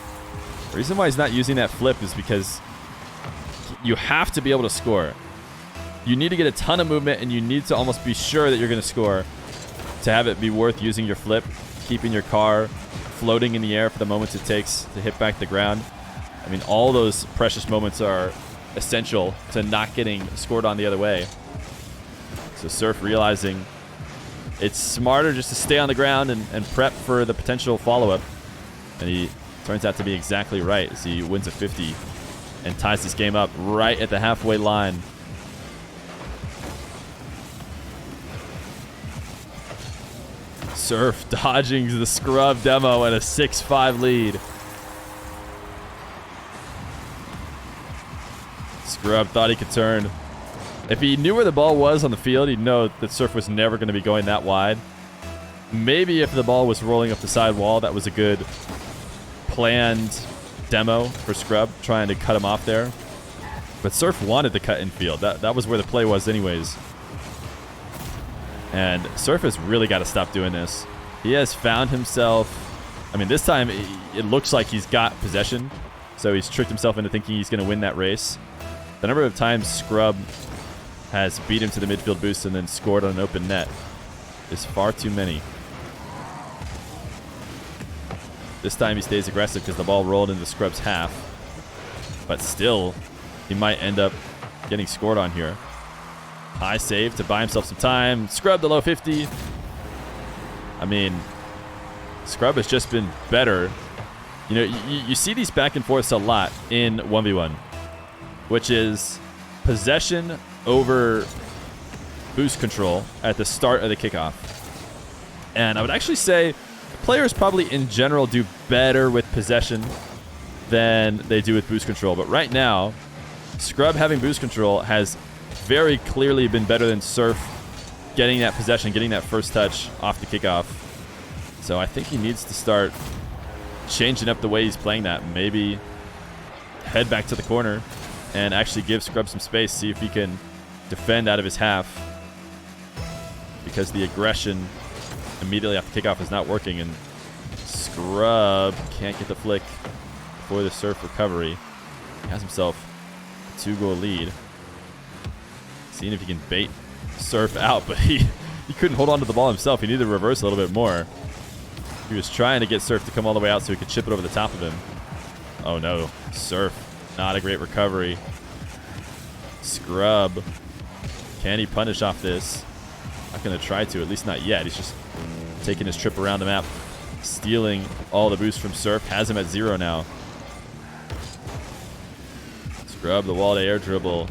The reason why he's not using that flip is because you have to be able to score. You need to get a ton of movement, and you need to almost be sure that you're going to score to have it be worth using your flip, keeping your car floating in the air for the moments it takes to hit back the ground. I mean, all those precious moments are essential to not getting scored on the other way. So Surf realizing it's smarter just to stay on the ground and prep for the potential follow-up. And he turns out to be exactly right as he wins a 50 and ties this game up right at the halfway line. Surf dodging the Scrub demo and a 6-5 lead. Scrub thought he could turn. If he knew where the ball was on the field, he'd know that Surf was never going to be going that wide. Maybe if the ball was rolling up the side wall, that was a good planned demo for Scrub, trying to cut him off there. But Surf wanted to cut infield. That was where the play was anyways. And Surf has really got to stop doing this. He has found himself... I mean, this time it looks like he's got possession. So he's tricked himself into thinking he's going to win that race. The number of times Scrub has beat him to the midfield boost and then scored on an open net is far too many. This time he stays aggressive because the ball rolled into Scrub's half. But still, he might end up getting scored on here. High save to buy himself some time. Scrub the low 50. I mean, Scrub has just been better. You see these back and forths a lot in 1v1, which is possession over boost control at the start of the kickoff. And I would actually say players probably in general do better with possession than they do with boost control. But right now, Scrub having boost control has very clearly been better than Surf getting that possession, getting that first touch off the kickoff. So I think he needs to start changing up the way he's playing that. Maybe head back to the corner and actually give Scrub some space, see if he can defend out of his half, because the aggression immediately after kickoff is not working, and Scrub can't get the flick before the Surf recovery. He has himself a 2-goal lead. Seeing if he can bait Surf out, but he couldn't hold on to the ball himself. He needed to reverse a little bit more. He was trying to get Surf to come all the way out so he could chip it over the top of him. Oh no, Surf, not a great recovery. Scrub, can he punish off this? Not going to try to, at least not yet. He's just taking his trip around the map, stealing all the boost from Surf. Has him at 0 now. Scrub the wall to air dribble.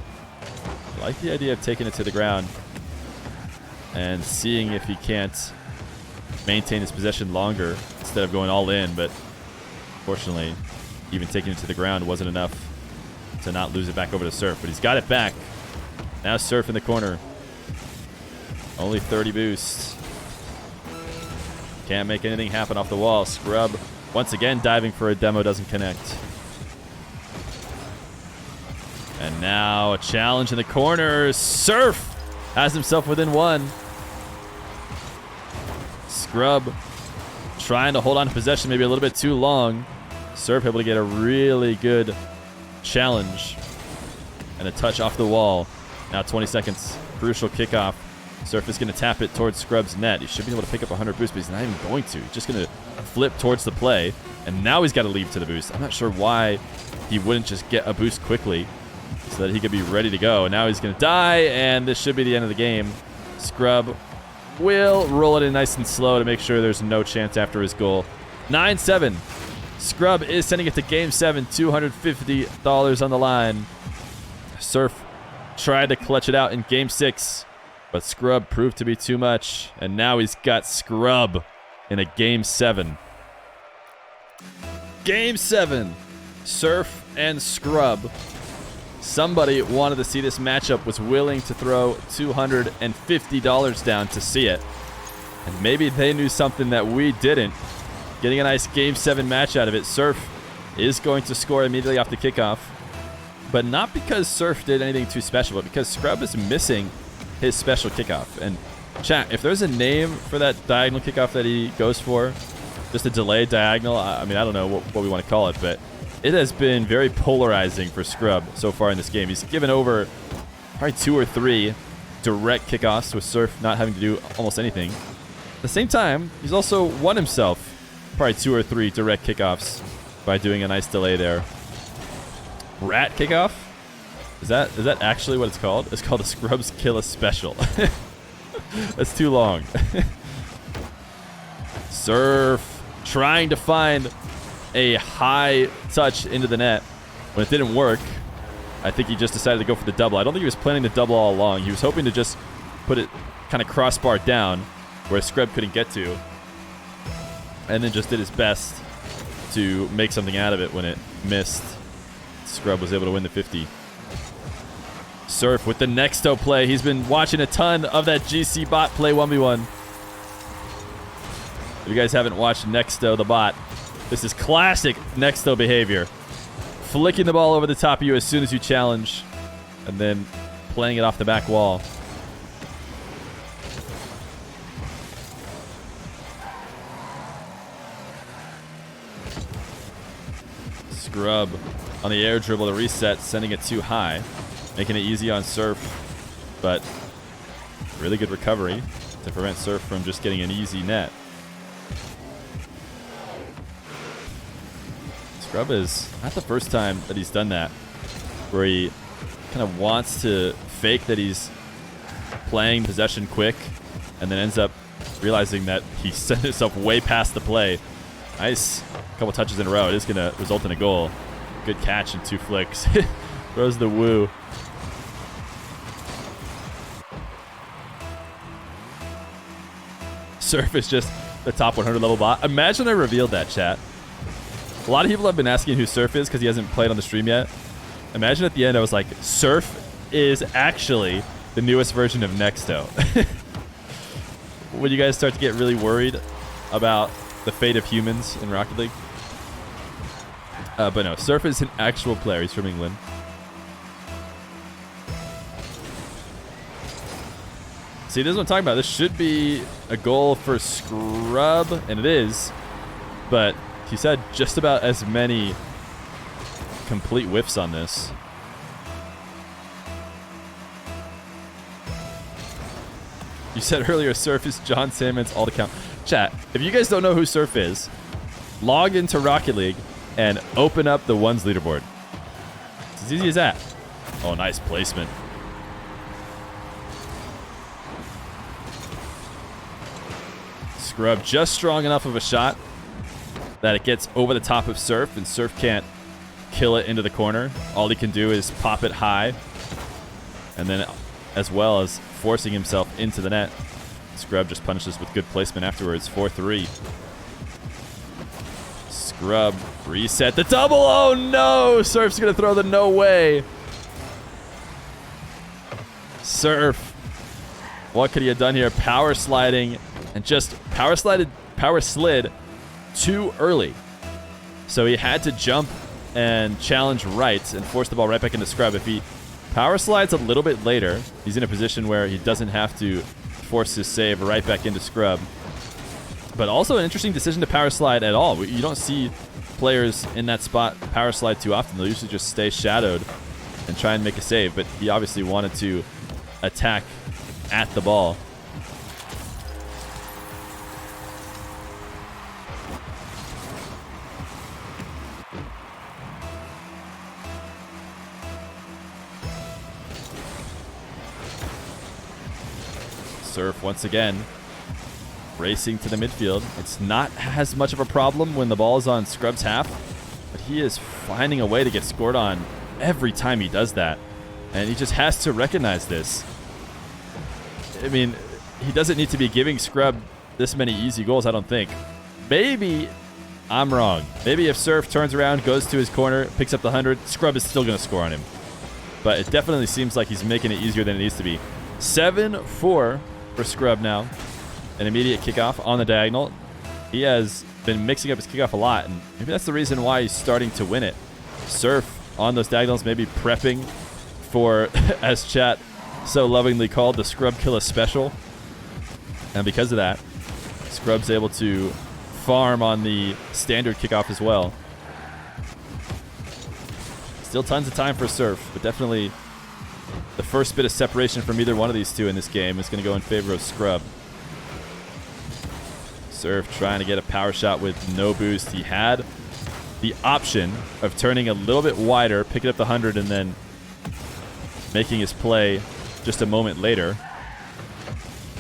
I like the idea of taking it to the ground and seeing if he can't maintain his possession longer instead of going all in, but fortunately, even taking it to the ground wasn't enough to not lose it back over to Surf, but he's got it back. Now Surf in the corner. Only 30 boosts. Can't make anything happen off the wall. Scrub once again diving for a demo, doesn't connect. And now a challenge in the corner. Surf has himself within 1. Scrub trying to hold on to possession maybe a little bit too long. Surf able to get a really good challenge and a touch off the wall. Now 20 seconds. Crucial kickoff. Surf is going to tap it towards Scrub's net. He should be able to pick up 100 boost, but he's not even going to. He's just going to flip towards the play, and now he's got to leave to the boost. I'm not sure why he wouldn't just get a boost quickly so that he could be ready to go. Now he's going to die, and this should be the end of the game. Scrub will roll it in nice and slow to make sure there's no chance after his goal. 9-7. Scrub is sending it to Game 7. $250 on the line. Surf tried to clutch it out in Game 6. But Scrub proved to be too much, and now he's got Scrub in a Game 7. Game 7. Surf and Scrub. Somebody wanted to see this matchup, was willing to throw $250 down to see it. And maybe they knew something that we didn't. Getting a nice Game 7 match out of it. Surf is going to score immediately off the kickoff. But not because Surf did anything too special, but because Scrub is missing his special kickoff. And chat, if there's a name for that diagonal kickoff that he goes for, just a delayed diagonal, I mean, I don't know what we want to call it, but it has been very polarizing for Scrub so far in this game. He's given over probably 2 or 3 direct kickoffs with Surf not having to do almost anything. At the same time, he's also won himself probably 2 or 3 direct kickoffs by doing a nice delay there. Rat kickoff? Is that actually what it's called? It's called a Scrub's Killa special. That's too long. Surf trying to find a high touch into the net. When it didn't work, I think he just decided to go for the double. I don't think he was planning the double all along. He was hoping to just put it kind of crossbar down where Scrub couldn't get to, and then just did his best to make something out of it when it missed. Scrub was able to win the 50. Surf with the Nexto play. He's been watching a ton of that GC bot play 1v1. If you guys haven't watched Nexto the bot, this is classic Nexto behavior. Flicking the ball over the top of you as soon as you challenge, and then playing it off the back wall. Scrub on the air dribble to reset, sending it too high, making it easy on Surf, but really good recovery to prevent Surf from just getting an easy net. Scrub is not the first time that he's done that, where he kind of wants to fake that he's playing possession quick and then ends up realizing that he sent himself way past the play. Nice couple touches in a row. It is going to result in a goal. Good catch and 2 flicks. Throws the woo. Surf is just the top 100 level bot. Imagine I revealed that, chat. A lot of people have been asking who Surf is because he hasn't played on the stream yet. Imagine at the end I was like, Surf is actually the newest version of Nexto. Would you guys start to get really worried about the fate of humans in Rocket League? But no, Surf is an actual player. He's from England. See, this is what I'm talking about. This should be a goal for Scrub, and it is. But he's had just about as many complete whiffs on this. You said earlier Surf is John Salmon's all to count. Chat, if you guys don't know who Surf is, log into Rocket League and open up the ones leaderboard. It's as easy as that. Oh, nice placement. Scrub just strong enough of a shot that it gets over the top of Surf, and Surf can't kill it into the corner. All he can do is pop it high, and then as well as forcing himself into the net. Scrub just punishes with good placement afterwards. 4-3. Scrub reset the double. Oh no! Surf's gonna throw the no way. Surf. What could he have done here? Power sliding and just power slid too early. So he had to jump and challenge right and force the ball right back into Scrub. If he power slides a little bit later, he's in a position where he doesn't have to force his save right back into Scrub. But also an interesting decision to power slide at all. You don't see players in that spot power slide too often. They'll usually just stay shadowed and try and make a save. But he obviously wanted to attack at the ball. Surf once again racing to the midfield. It's not as much of a problem when the ball is on Scrub's half, but he is finding a way to get scored on every time he does that. And he just has to recognize this. I mean, he doesn't need to be giving Scrub this many easy goals, I don't think. Maybe I'm wrong. Maybe if Surf turns around, goes to his corner, picks up the 100, Scrub is still going to score on him. But it definitely seems like he's making it easier than it needs to be. 7-4 for Scrub now. An immediate kickoff on the diagonal. He has been mixing up his kickoff a lot, and maybe that's the reason why he's starting to win it. Surf on those diagonals, maybe prepping for, as chat so lovingly called, the Scrub Killa special. And because of that, Scrub's able to farm on the standard kickoff as well. Still tons of time for Surf, but definitely the first bit of separation from either one of these two in this game is going to go in favor of Scrub. Surf trying to get a power shot with no boost. He had the option of turning a little bit wider, picking up the 100, and then making his play just a moment later.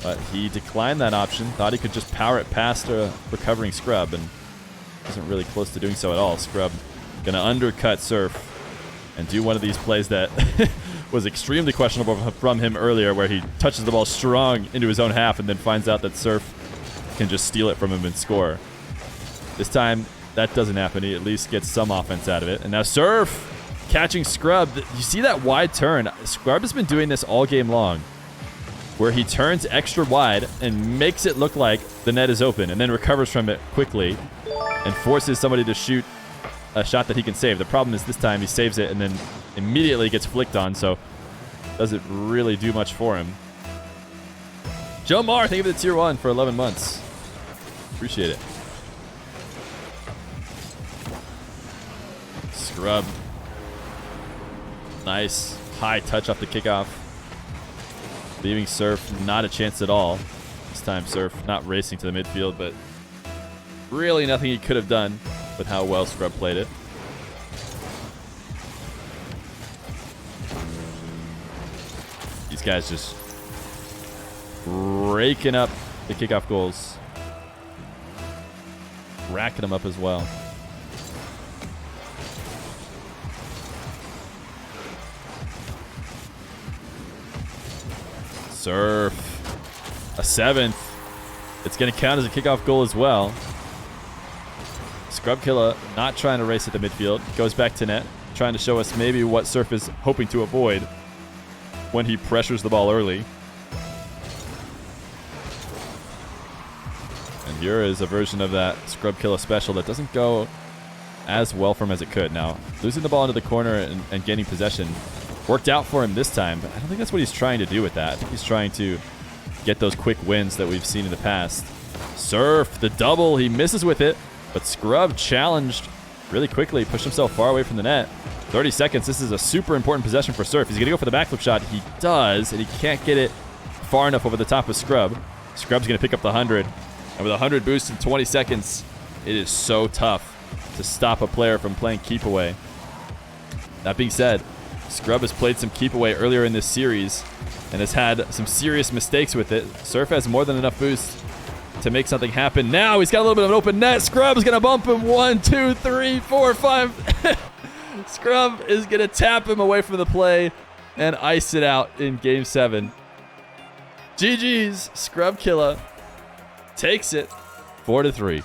But he declined that option, thought he could just power it past a recovering Scrub, and wasn't really close to doing so at all. Scrub going to undercut Surf and do one of these plays that was extremely questionable from him earlier, where he touches the ball strong into his own half and then finds out that Surf can just steal it from him and score. This time, that doesn't happen. He at least gets some offense out of it. And now Surf catching Scrub. You see that wide turn? Scrub has been doing this all game long, where he turns extra wide and makes it look like the net is open and then recovers from it quickly and forces somebody to shoot a shot that he can save. The problem is this time he saves it and then immediately gets flicked on, so doesn't really do much for him. Joe Marr, thank you for the tier 1 for 11 months. Appreciate it. Scrub. Nice high touch off the kickoff. Leaving Surf not a chance at all. This time Surf not racing to the midfield, but really nothing he could have done with how well Scrub played it. These guys just raking up the kickoff goals. Racking them up as well. Surf. A 7th. It's going to count as a kickoff goal as well. Scrub Killa not trying to race at the midfield. Goes back to net. Trying to show us maybe what Surf is hoping to avoid when he pressures the ball early. And here is a version of that Scrub Killa special that doesn't go as well for him as it could. Now, losing the ball into the corner and gaining possession worked out for him this time, but I don't think that's what he's trying to do with that. I think he's trying to get those quick wins that we've seen in the past. Surf, the double, he misses with it, but Scrub challenged really quickly, pushed himself far away from the net. 30 seconds, this is a super important possession for Surf. He's going to go for the backflip shot. He does, and he can't get it far enough over the top of Scrub. Scrub's going to pick up the 100, and with a 100 boost in 20 seconds, it is so tough to stop a player from playing keep away. That being said, Scrub has played some keep away earlier in this series and has had some serious mistakes with it. Surf has more than enough boost to make something happen. Now he's got a little bit of an open net. Scrub is going to bump him. 1, 2, 3, 4, 5. Scrub is going to tap him away from the play and ice it out in Game 7. GG's. Scrub Killa takes it 4-3.